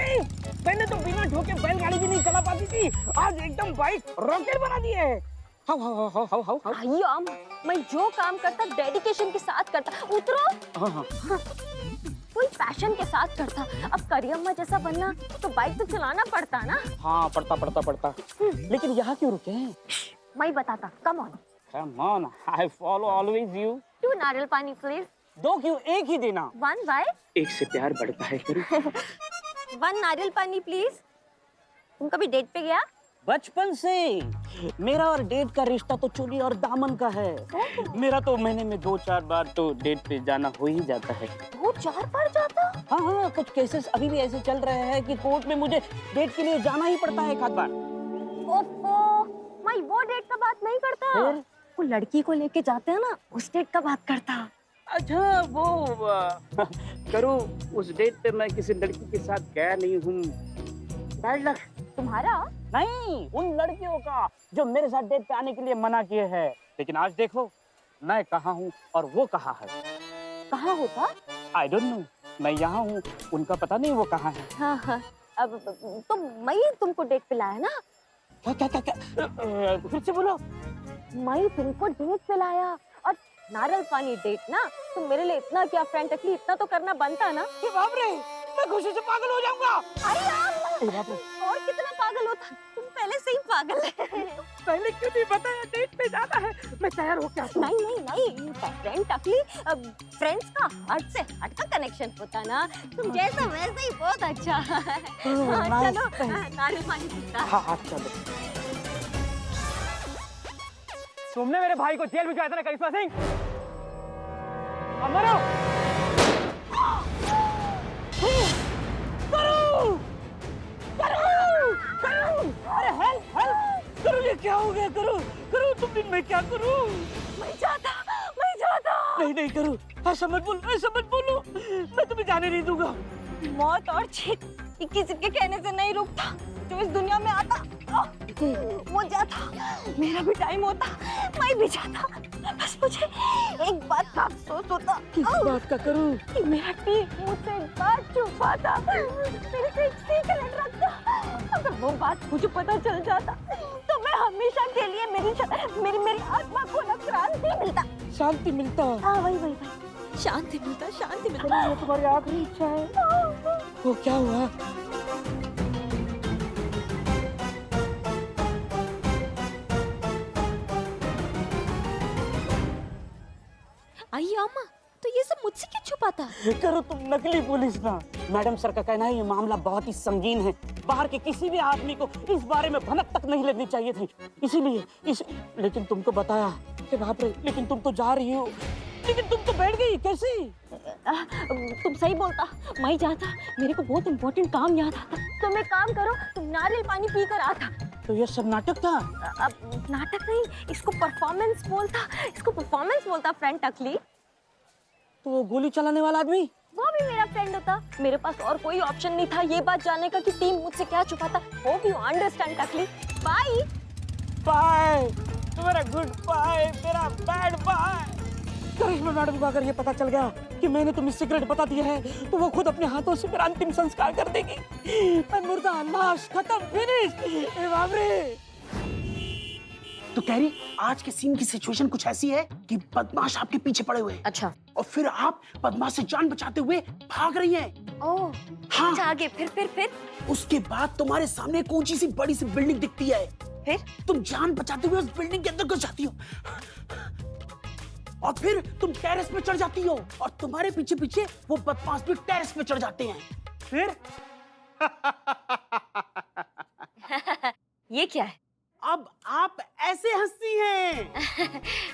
नहीं, पहले तो बिना ठोके बैलगाड़ी भी नहीं चला पाती थी, आज एकदम बाइक रॉकेट बना दी है। हाउ। भैया मैं जो काम करता डेडिकेशन के साथ करता। उतरो। हाँ। कोई पैशन के साथ करता। अब करियम्मा जैसा बनना तो बाइक तो चलाना पड़ता ना। हाँ पड़ता। लेकिन यहाँ क्यों रुके हैं? मैं बताता। Come on. Come on, I follow always you. 2 नारियल पानी प्लीज। 2 क्यों, एक ही देना। 1 बाय। एक से प्यार बढ़ता है करू। 1 नारियल पानी प्लीज। तुम कभी डेट पे गया? बचपन से मेरा और डेट का रिश्ता तो चोली और दामन का है। मेरा तो महीने में 2-4 बार तो डेट पे जाना हो ही जाता है। 2-4 बार जाता? हाँ, कुछ केसेस अभी भी ऐसे चल रहे हैं कि कोर्ट में मुझे डेट के लिए जाना ही पड़ता है एक आध बार। ओफो, मैं वो डेट का बात नहीं करता। फिर? वो लड़की को लेके जाते हैं ना, उस डेट का बात करता। अच्छा वो करू, उस डेट पे मैं किसी लड़की के साथ गया नहीं हूँ। Bad luck. तुम्हारा? नहीं, उन लड़कियों का जो मेरे साथ डेट पे आने के लिए मना किए हैं। लेकिन आज देखो, मैं कहाँ हूँ और वो कहाँ है। कहाँ होता? आई डोंट नो, मैं यहाँ हूँ, उनका पता नहीं वो कहाँ है। हाँ। अब तो मैं तुमको डेट पे लाया ना। क्या फिर से बोलो। मैं तुमको डेट पे लाया और नारियल पानी डेट ना, तो मेरे लिए इतना क्या फ्रेंडली, इतना तो करना बनता ना। ये बाप रे, मैं खुशी से पागल हो जाऊंगा। अरे यार, बाप रे। और कितना पागल होता, तुम पहले से ही पागल है। पहले क्यों नहीं बताया डेट पे जाना है? मैं तैयार हो क्या? नहीं, फ्रेंड टकली, फ्रेंड्स का हट से हट का कनेक्शन होता ना, तुम जैसा वैसे ही बहुत अच्छा है। हाँ, चलो नारियल पानी पीता। हाँ चलो। तुमने मेरे भाई को जेल भिजवाया था ना करिश्मा सिंह? अब मरो। करो! अरे हेल्प! करो, ये क्या हो गया? करो तुम दिन में क्या करूं? मैं जाता। नहीं करो, ऐसा मत बोलो, मैं तुम्हें जाने नहीं दूंगा। मौत और छेद किसी के कहने से नहीं रुकता। जो इस दुनिया में आता वो जाता, मेरा भी टाइम होता, मैं भी जाता। बस मुझे एक बात का अफसोस होता। किस बात का करूं? कि मेरा टीम मुझसे एक बात छुपाता, मेरे से एक सीक्रेट रखता। अगर वो बात मुझे पता चल जाता तो मैं हमेशा के लिए मेरी आत्मा को ना शांति मिलता। हाँ वही शांति मिलता। ये तुम्हारी आखिरी इच्छा है। वो क्या हुआ? आइए अम्मा, तो ये सब मुझसे क्यों छुपाता? करो, तुम नकली पुलिस ना। मैडम सर का कहना है ये मामला बहुत ही संगीन है, बाहर के किसी भी आदमी को इस बारे में भनक तक नहीं लगनी चाहिए थी, इसीलिए लेकिन तुमको बताया। बाप रे, लेकिन तुम तो जा रही हो। लेकिन तुम तो बैठ गई कैसे? तुम सही बोलता, मैं जाता, मेरे को बहुत इम्पोर्टेंट काम याद आता। तुम एक काम करो, तुम नारियल पानी पी कर आता। तो ये सब नाटक था? अब नाटक नहीं, इसको परफॉर्मेंस बोलता फ्रेंड टकली। तो वो गोली चलाने वाला आदमी? वो भी मेरा फ्रेंड होता। मेरे पास और कोई ऑप्शन नहीं था ये बात जानने का कि टीम मुझसे क्या छुपाता। होप यू अंडरस्टैंड टकली। बाय। तुम्हारा गुड बाय, मेरा बैड बाय। करिश्मा मैडम को अगर ये पता चल गया कि मैंने तुम्हें सीक्रेट बता दिया है तो वो खुद अपने हाथों से मेरा अंतिम संस्कार कर देगी। मैं मुर्दा, लाश, खत्म, फिनिश। बाप रे। तो कह रही आज के सीन की सिचुएशन कुछ ऐसी है कि बदमाश आपके पीछे पड़े हुए हैं। अच्छा। और फिर आप बदमाश से जान बचाते हुए भाग रही हैं। ओह। हाँ। अच्छा, आगे फिर उसके बाद तुम्हारे सामने एक ऊंची सी बड़ी सी बिल्डिंग दिखती है। फिर तुम जान बचाते हुए उस बिल्डिंग के अंदर घुस जाती हो और फिर तुम टेरेस पे चढ़ जाती हो और तुम्हारे पीछे पीछे वो बदमाश भी टेरेस पे चढ़ जाते हैं। फिर ये क्या है? अब आप ऐसे हंसती हैं।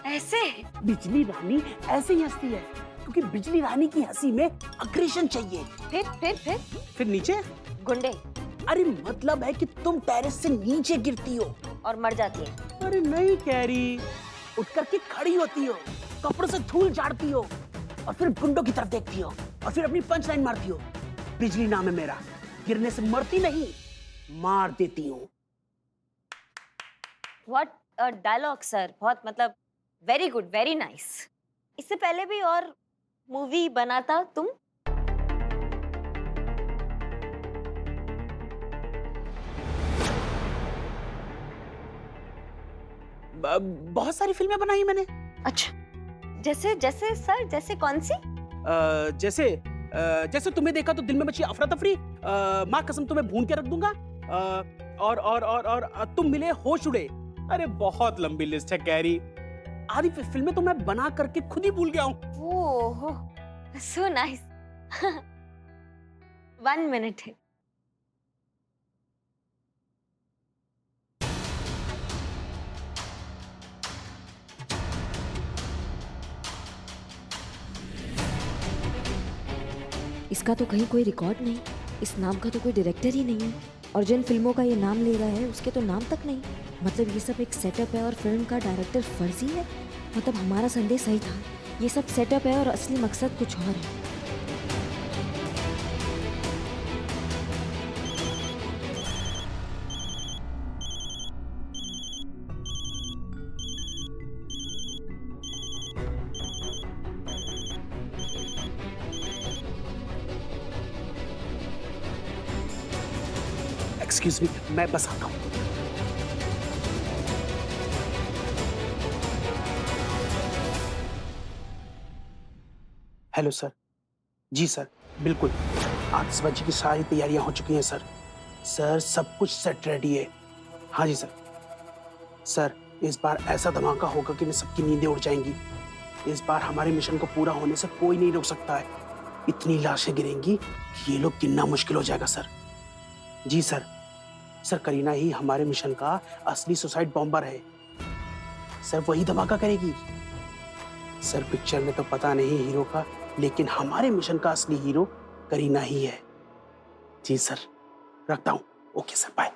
ऐसे? बिजली रानी ऐसे ही हंसती है क्योंकि बिजली रानी की हंसी में अग्रेशन चाहिए। फिर नीचे गुंडे। अरे मतलब है कि तुम टेरेस से नीचे गिरती हो और मर जाती है। अरे नहीं कैरी, उठ करके खड़ी होती हो, कपड़ों से धूल झाड़ती हो और फिर गुंडों की तरफ देखती हो और फिर अपनी पंच लाइन मारती हो। बिजली नाम है मेरा, गिरने से मरती नहीं, मार देती हूँ। व्हाट अ डायलॉग सर, बहुत मतलब वेरी गुड, वेरी नाइस। इससे पहले भी और मूवी बनाता तुम? बहुत सारी फिल्में बनाई मैंने। अच्छा, जैसे जैसे सर, जैसे कौन सी? जैसे तुम्हें देखा तो दिल में मची अफरा तफरी, माँ कसम तुम्हें भून के रख दूंगा, और तुम मिले होश उड़े। अरे बहुत लंबी लिस्ट है कैरी। आधी फिल्में तो मैं बना करके खुद ही भूल गया हूँ। ओह, सो नाइस। 1 मिनट है। इसका तो कहीं कोई रिकॉर्ड नहीं, इस नाम का तो कोई डायरेक्टर ही नहीं है, और जिन फिल्मों का ये नाम ले रहा है उसके तो नाम तक नहीं। मतलब ये सब एक सेटअप है और फिल्म का डायरेक्टर फर्जी है। मतलब हमारा संदेश सही था, ये सब सेटअप है और असली मकसद कुछ और है। एक्सक्यूज मी, मैं बस आता हूँ। Hello sir. जी सर, बिल्कुल आतिशबाजी की सारी तैयारियां हो चुकी हैं सर। सर सब कुछ सेट रेडी है। हाँ जी सर। सर इस बार ऐसा धमाका होगा कि सबकी नींदें उड़ जाएंगी। इस बार हमारे मिशन को पूरा होने से कोई नहीं रोक सकता है। इतनी लाशें गिरेंगी कि ये लोग गिनना मुश्किल हो जाएगा सर। जी सर। सर करीना ही हमारे मिशन का असली सुसाइड बॉम्बर है। सर वही धमाका करेगी। सर पिक्चर में तो पता नहीं हीरो का, लेकिन हमारे मिशन का असली हीरो करीना ही है। जी सर, रखता हूं। Okay sir, bye.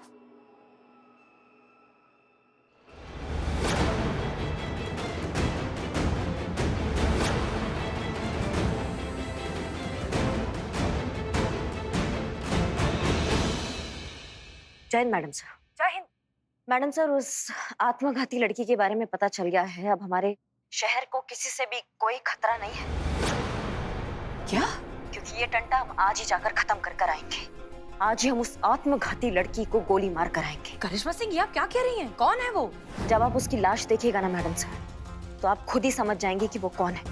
जय हिंद मैडम सर। जय हिंद। मैडम सर, उस आत्मघाती लड़की के बारे में पता चल गया है। अब हमारे शहर को किसी से भी कोई खतरा नहीं है। क्या? क्योंकि ये टंटा हम आज ही जाकर खत्म कर कर आएंगे। आज ही हम उस आत्मघाती लड़की को गोली मार कर आएंगे। करिश्मा सिंह, ये आप क्या कह रही हैं? कौन है वो? जब आप उसकी लाश देखिएगा ना मैडम सर, तो आप खुद ही समझ जाएंगे कि वो कौन है।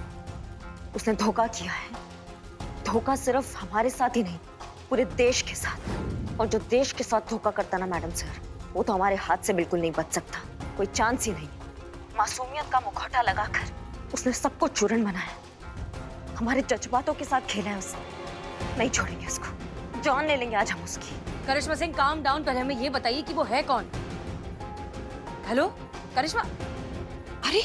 उसने धोखा किया है। धोखा सिर्फ हमारे साथ ही नहीं, पूरे देश के साथ। और जो देश के साथ धोखा करता ना मैडम सर, वो तो हमारे हाथ से बिल्कुल नहीं बच सकता। कोई चांस ही नहीं। मासूमियत का मुखौटा लगाकर उसने सबको चूरन बनाया। हमारे जज्बातों के साथ खेला है उसने। नहीं छोड़ेंगे उसको। जान ले लेंगे आज हम उसकी। करिश्मा सिंह, काम डाउन। पहले हमें ये बताइए कि वो है कौन? हेलो करिश्मा। अरे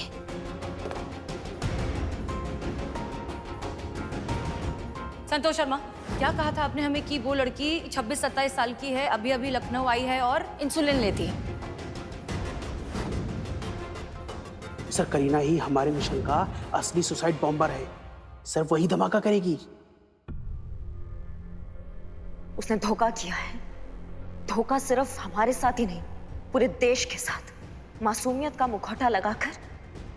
संतोष शर्मा, क्या कहा था आपने हमें कि वो लड़की 26-27 साल की है, अभी अभी लखनऊ आई है और इंसुलिन लेती है? सर करीना ही हमारे मिशन का असली सुसाइड बॉम्बर है। सर वही धमाका करेगी। उसने धोखा किया है। धोखा सिर्फ हमारे साथ ही नहीं, पूरे देश के साथ। मासूमियत का मुखौटा लगाकर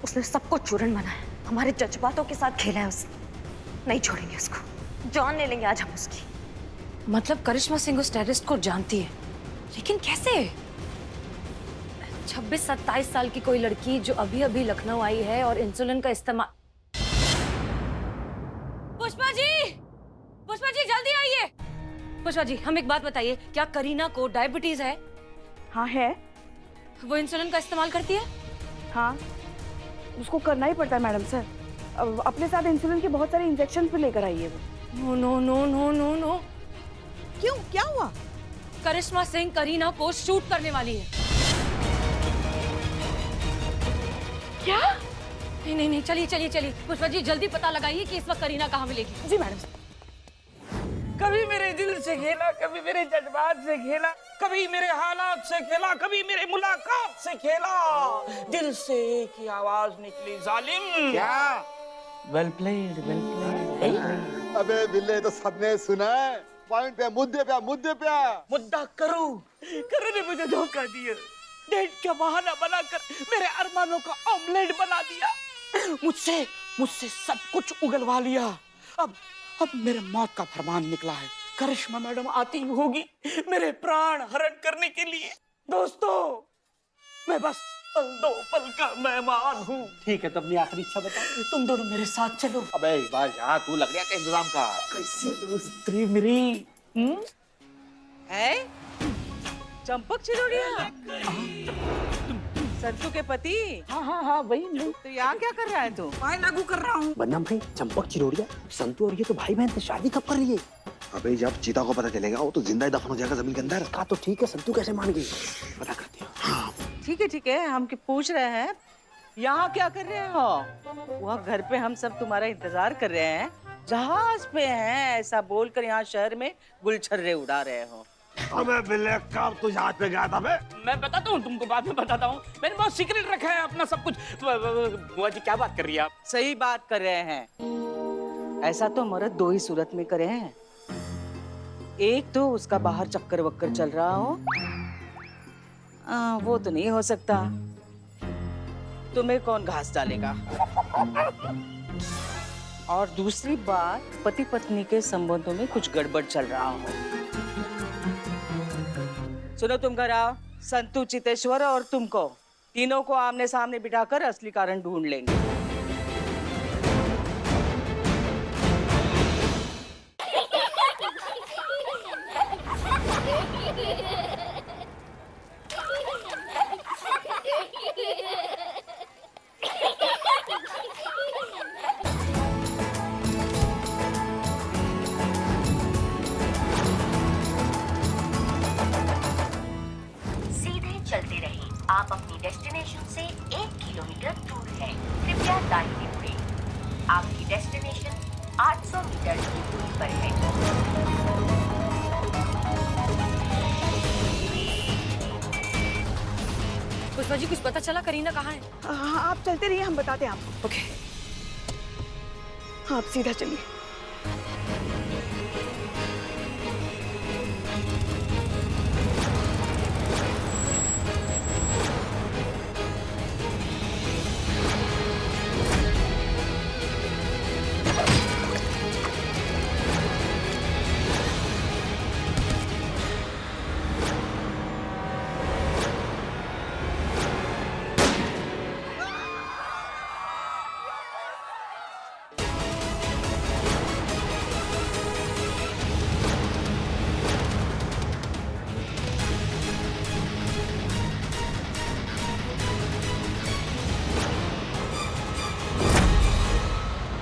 उसने सबको चूरन बनाया। हमारे जज्बातों के साथ खेला है उसने। नहीं छोड़ेंगे उसको। जान ले लेंगे आज हम उसकी। मतलब करिश्मा सिंह उस टेररिस्ट को जानती है, लेकिन कैसे? 26-27 साल की कोई लड़की जो अभी अभी लखनऊ आई है और इंसुलिन का इस्तेमाल। पुष्पा जी जल्दी आइए। पुष्पा जी, हम एक बात बताइए, क्या करीना को डायबिटीज है? हाँ है। वो इंसुलिन का इस्तेमाल करती है? हाँ, उसको करना ही पड़ता है मैडम सर। अब अपने साथ इंसुलिन के बहुत सारे इंजेक्शन भी लेकर आई है वो। No no no no no no. क्यों, क्या हुआ? करिश्मा सिंह करीना को शूट करने वाली है। क्या? नहीं, चलिए पुष्पा जी, जल्दी पता लगाइए कि इस वक्त करीना कहाँ मिलेगी। जी मैडम। कभी मेरे दिल से खेला, कभी मेरे जज्बात से खेला, कभी मेरे हालात से खेला, कभी मेरे मुलाकात से खेला। दिल से एक ही आवाज निकली, जालिम। क्या? Well played, well played. अबे बिल्ले, तो सबने सुना है। पॉइंट पे, मुद्दे पे। मुद्दा करूं ने मुझे धोखा दिया। डेट का बहाना बनाकर मेरे अरमानों का ऑमलेट बना दिया। मुझसे सब कुछ उगलवा लिया। अब मेरे मौत का फरमान निकला है। करिश्मा मैडम आती होगी मेरे प्राण हरण करने के लिए। दोस्तों, मैं बस पल दो पल का मेहमान हूँ। ठीक है, तो अपनी आखिरी इच्छा बता। तुम दोनों मेरे साथ चलो। अबे इकबाल यहाँ तू लकड़ियाँ का इंतजाम कर। कैसी दोस्ती मेरी। है चंपक चिरोड़िया, संतू के पति। हाँ वही। तो यहाँ क्या कर रहा है तू? मैं लागू कर रहा हूँ। बन्नम भाई, चंपक चिरोड़िया, संतू और ये तो भाई बहन थे, शादी कब कर रही है? अबे जब चीता को पता चलेगा वो तो जिंदा ही दफन हो जाएगा जमीन के अंदर। कहा तो ठीक है, संतू कैसे मान गई? पता करते हो। ठीक है, हम पूछ रहे हैं यहाँ क्या कर रहे हो? वहाँ घर पे हम सब तुम्हारा इंतजार कर रहे हैं, जहाज पे हैं ऐसा बोलकर यहाँ शहर में गुलछर्रे उड़ा रहे हो। अबे बिल्ले कब तू जहाज पे गया था बे? मैं बताता हूँ तुमको, बाद में बताता हूँ। मैंने बहुत सीक्रेट रखा है अपना सब कुछ। बुआ जी क्या बात कर रही है आप? सही बात कर रहे हैं। ऐसा तो मर्द दो ही सूरत में करे हैं, एक तो उसका बाहर चक्कर वक्कर चल रहा हो, वो तो नहीं हो सकता। तुम्हें कौन घास डालेगा? और दूसरी बात, पति पत्नी के संबंधों में कुछ गड़बड़ चल रहा हो। सुनो, तुम घर आओ, संतू, चितेश्वर और तुमको तीनों को आमने सामने बिठाकर असली कारण ढूंढ लेंगे। सीधे चलते रहिए, आप अपनी डेस्टिनेशन से 1 किलोमीटर दूर हैं। कृपया दाहिने मुड़ें। आपकी डेस्टिनेशन 800 मीटर की दूरी पर है। पुष्पा जी, कुछ पता चला करीना कहाँ है? हाँ, आप चलते रहिए, हम बताते हैं आपको। ओके। हाँ, आप सीधा चलिए।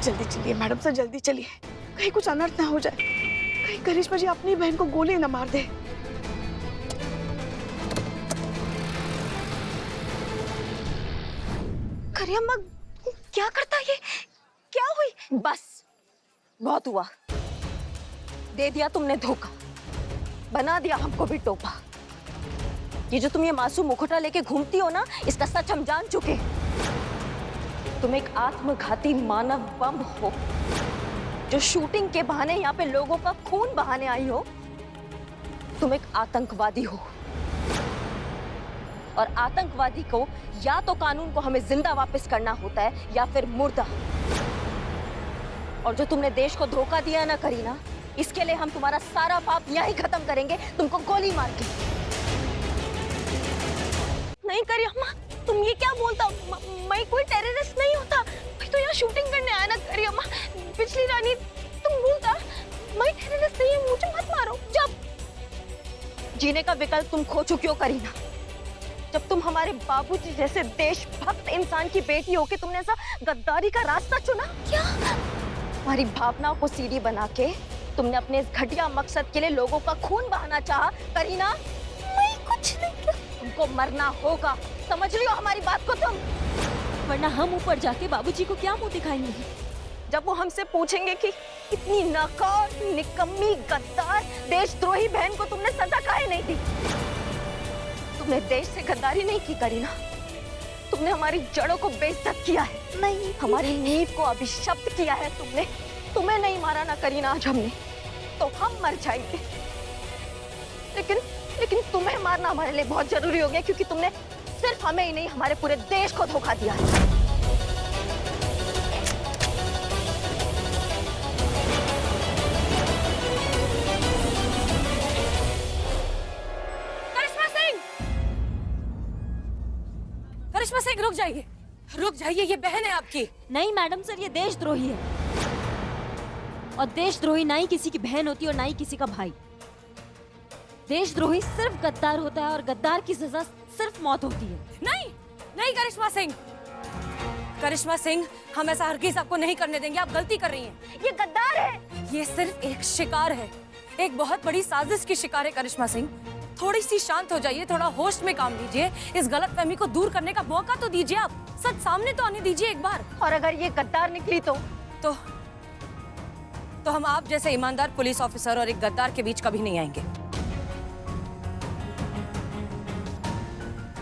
जल्दी चलिए मैडम सर, जल्दी चलिए, कहीं कुछ अनर्थ ना हो जाए, कहीं करिश्मा जी अपनी बहन को गोली ना मार दे। करियम्मा, क्या करता ये? क्या हुई? बस, बहुत हुआ। दे दिया तुमने धोखा, बना दिया हमको भी टोपा। ये जो तुम ये मासूम मुखौटा लेके घूमती हो ना, इसका सच हम जान चुके। तुम एक आत्मघाती मानव बम हो, जो शूटिंग के बहाने यहाँ पे लोगों का खून बहाने आई हो। तुम एक आतंकवादी हो, और आतंकवादी को या तो कानून को हमें जिंदा वापस करना होता है या फिर मुर्दा। और जो तुमने देश को धोखा दिया ना करीना, इसके लिए हम तुम्हारा सारा पाप यहीं खत्म करेंगे, तुमको गोली मार के। नहीं करियम्मा, तुम ये क्या बोलता हो? मैं कोई टेररिस्ट नहीं होता, मैं तो यहाँ शूटिंग करने आया ना करियम्मा। पिछली रानी तुम बोलता मैं टेररिस्ट नहीं हूँ, मुझे मत मारो। जब जीने का विकल्प तुम खो चुकी हो करीना, जब तुम हमारे बाबूजी जैसे देशभक्त इंसान की बेटी हो के तुमने ऐसा गद्दारी का रास्ता चुना। क्या हमारी भावनाओं को सीढ़ी बना के तुमने अपने इस घटिया मकसद के लिए लोगों का खून बहाना चाहा करीना? मैं कुछ नहीं किया। तुमको मरना होगा, समझ लियो हमारी बात को तुम, वरना हम ऊपर जाके बाबूजी को क्या मुंह दिखाएंगे जब वो हमसे पूछेंगे कि इतनी नाकाम, निकम्मी, गद्दार, देशद्रोही बहन को तुमने सजा काहे नहीं दी? तुमने देश से गद्दारी नहीं की करीना, तुमने हमारी जड़ों को बेइज्जत किया है। नहीं, हमारी नींव को अभिशप्त किया है तुमने। तुम्हें नहीं मारा ना करीना आज हमने, तो हम मर जाएंगे। लेकिन तुम्हें मारना हमारे लिए बहुत जरूरी हो गया, क्योंकि तुमने सिर्फ हमें ही नहीं हमारे पूरे देश को धोखा दिया है। करिश्मा सिंह रुक जाइए, रुक जाइए, ये बहन है आपकी। नहीं मैडम सर, ये देशद्रोही है। और देशद्रोही ना ही किसी की बहन होती और ना ही किसी का भाई। देशद्रोही सिर्फ गद्दार होता है और गद्दार की सजा सिर्फ मौत होती है। नहीं नहीं करिश्मा सिंह, करिश्मा सिंह, हम ऐसा हरगिज़ आपको नहीं करने देंगे। आप गलती कर रही हैं। ये गद्दार है। ये सिर्फ एक शिकार है, एक बहुत बड़ी साजिश की शिकार है करिश्मा सिंह। थोड़ी सी शांत हो जाइए, थोड़ा होश में काम लीजिए। इस गलतफहमी को दूर करने का मौका तो दीजिए। आप सच सामने तो आने दीजिए एक बार। और अगर ये गद्दार निकली तो हम आप जैसे ईमानदार पुलिस ऑफिसर और एक गद्दार के बीच कभी नहीं आएंगे।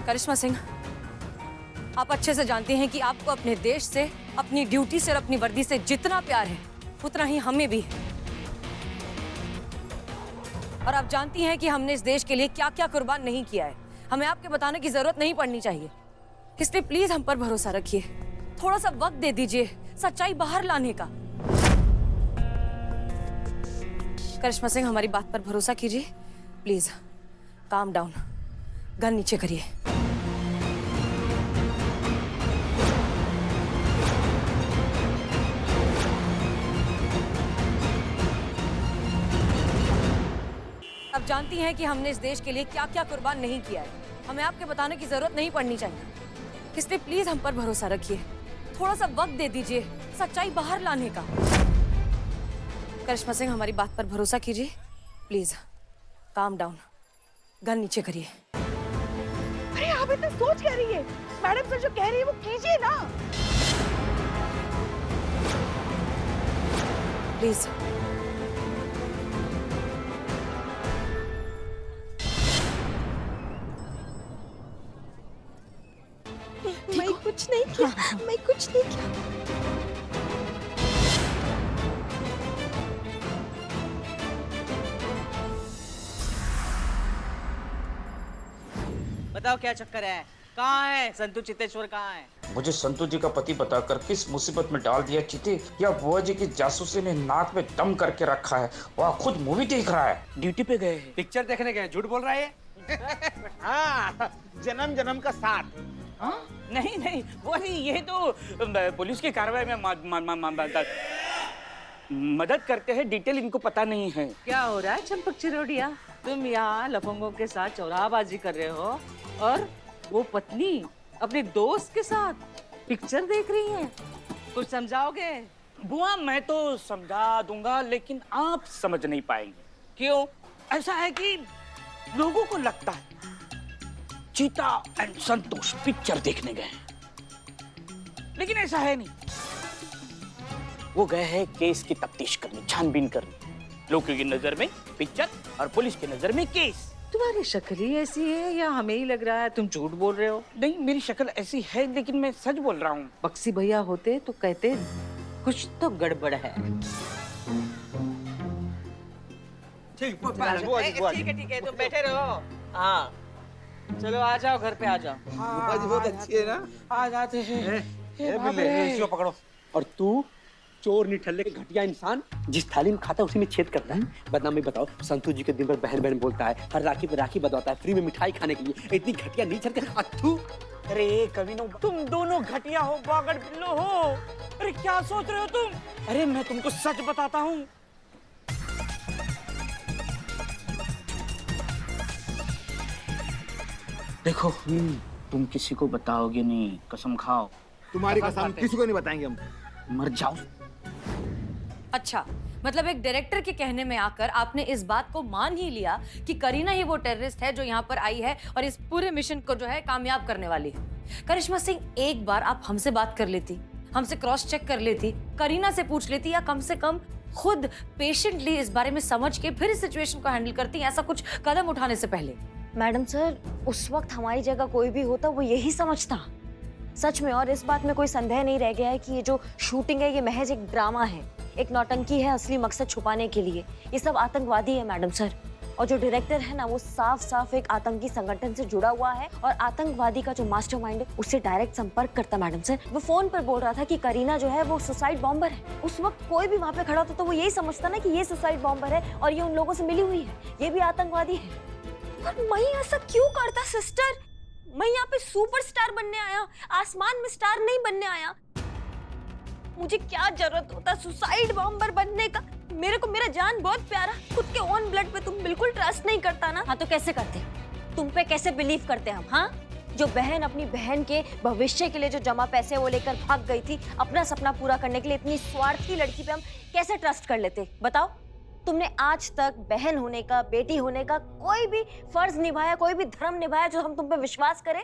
करिश्मा सिंह, आप अच्छे से जानते हैं कि आपको अपने देश से, अपनी ड्यूटी से और अपनी वर्दी से जितना प्यार है उतना ही हमें भी है। और आप जानती हैं कि हमने इस देश के लिए क्या क्या कुर्बान नहीं किया है। हमें आपके बताने की जरूरत नहीं पड़नी चाहिए। इसलिए प्लीज हम पर भरोसा रखिए, थोड़ा सा वक्त दे दीजिए सच्चाई बाहर लाने का। करिश्मा सिंह, हमारी बात पर भरोसा कीजिए प्लीज। काम डाउन, गन नीचे करिए। आप जानती हैं कि हमने इस देश के लिए क्या क्या कुर्बान नहीं किया है। हमें आपके बताने की जरूरत नहीं पड़नी चाहिए। इसलिए प्लीज हम पर भरोसा रखिए, थोड़ा सा वक्त दे दीजिए सच्चाई बाहर लाने का। करिश्मा सिंह, हमारी बात पर भरोसा कीजिए प्लीज। काम डाउन, गन नीचे करिए। अरे आप इतना सोच क्या रही है? मैडम सर जो कह रही है वो कीजिए ना। प्लीज। मैं कुछ नहीं किया, मैं कुछ नहीं किया। बताओ क्या चक्कर है? कहाँ है संतू चितेश्वर, कहाँ है? मुझे संतू जी का पति बताकर किस मुसीबत में डाल दिया चिते, या बुआ जी की जासूसी ने नाक में दम करके रखा है। वह खुद मूवी देख रहा है। ड्यूटी पे गए हैं। पिक्चर देखने गए, झूठ बोल रहा है। हाँ, जन्म जन्म का साथ। नहीं नहीं, वो नहीं, ये तो पुलिस की कार्रवाई में मदद करते हैं। डिटेल इनको पता नहीं है। क्या हो रहा है चंपक चिरोडिया? तुम यहाँ लफंगों के साथ चौराबाजी कर रहे हो और वो पत्नी अपने दोस्त के साथ पिक्चर देख रही है। कुछ समझाओगे? बुआ, मैं तो समझा दूंगा लेकिन आप समझ नहीं पाएंगे। क्यों? ऐसा है कि लोगों को लगता है चीता एंड संतोष पिक्चर देखने गए हैं, लेकिन ऐसा है नहीं। वो गए हैं केस की तफ्तीश करने, छानबीन करने। लोगों की नजर में पिक्चर और पुलिस की नजर में केस। तुम्हारी शक्ल ही ऐसी है या हमें ही लग रहा है तुम झूठ बोल रहे हो? नहीं, मेरी शक्ल ऐसी है लेकिन मैं सच बोल रहा हूँ। बक्सी भैया होते तो कहते कुछ तो गड़बड़ है। ठीक है, तुम बैठे रहो। हाँ चलो आ जाओ, घर पे आ जाओ। बहुत अच्छी है ना? आ जाते हैं। पकड़ो। और तू चोर निठल्ले के घटिया इंसान, जिस थाली में खाता है उसी में छेद करता है। बदनामी बताओ। संतू जी के दिन भर बहन बहन बोलता है, हर राखी पे राखी बदलता है, फ्री में मिठाई खाने के लिए। इतनी घटिया नहीं छेद कर। अथू, अरे कमीनों, तुम दोनों घटिया हो, बागड़ पिल्लो हो। अरे क्या सोच रहे हो तुम? अरे मैं तुमको सच बताता हूँ। देखो, तुम किसी को बताओगे नहीं, कसम खाओ। तुम्हारी कसम किसी को नहीं बताएंगे हम। मर जाओ। अच्छा, मतलब एक डायरेक्टर के कहने में आकर आपने इस बात को मान ही लिया कि करीना ही वो टेररिस्ट है जो यहाँ पर आई है और इस पूरे मिशन को जो है कामयाब करने वाली है। करिश्मा सिंह, एक बार आप हमसे बात कर लेती, हमसे क्रॉस चेक कर लेती, करीना से पूछ लेती, या कम से कम खुद पेशेंटली इस बारे में समझ के फिर इस सिचुएशन को हैंडल करती, ऐसा कुछ कदम उठाने से पहले। मैडम सर, उस वक्त हमारी जगह कोई भी होता वो यही समझता सच में। और इस बात में कोई संदेह नहीं रह गया है कि ये जो शूटिंग है ये महज एक ड्रामा है, एक नौटंकी है असली मकसद छुपाने के लिए। ये सब आतंकवादी है मैडम सर। और जो डायरेक्टर है ना, वो साफ साफ एक आतंकी संगठन से जुड़ा हुआ है और आतंकवादी का जो मास्टरमाइंड है उससे डायरेक्ट संपर्क करता है मैडम सर। वो फोन पर बोल रहा था कि करीना जो है वो सुसाइड बॉम्बर है। उस वक्त कोई भी वहाँ पे खड़ा होता तो वो यही समझता ना कि ये सुसाइड बॉम्बर है और ये उन लोगों से मिली हुई है, ये भी आतंकवादी है। पर मैं ऐसा क्यों करता सिस्टर? मैं यहाँ पे सुपरस्टार बनने आया, आसमान में स्टार नहीं बनने आया। मुझे क्या जरूरत होता सुसाइड बॉम्बर बनने का? मेरे को मेरा जान बहुत प्यारा, खुद के ओन ब्लड पे तुम बिल्कुल ट्रस्ट नहीं करता ना। हाँ तो कैसे करते? तुम पे कैसे बिलीव करते हम? हाँ, जो बहन अपनी बहन के भविष्य के लिए जो जमा पैसे वो लेकर भाग गई थी अपना सपना पूरा करने के लिए, इतनी स्वार्थी लड़की पे हम कैसे ट्रस्ट कर लेते? बताओ। तुमने आज तक बहन होने का, बेटी होने का कोई भी फर्ज निभाया, कोई भी धर्म निभाया जो हम तुम पे विश्वास करें?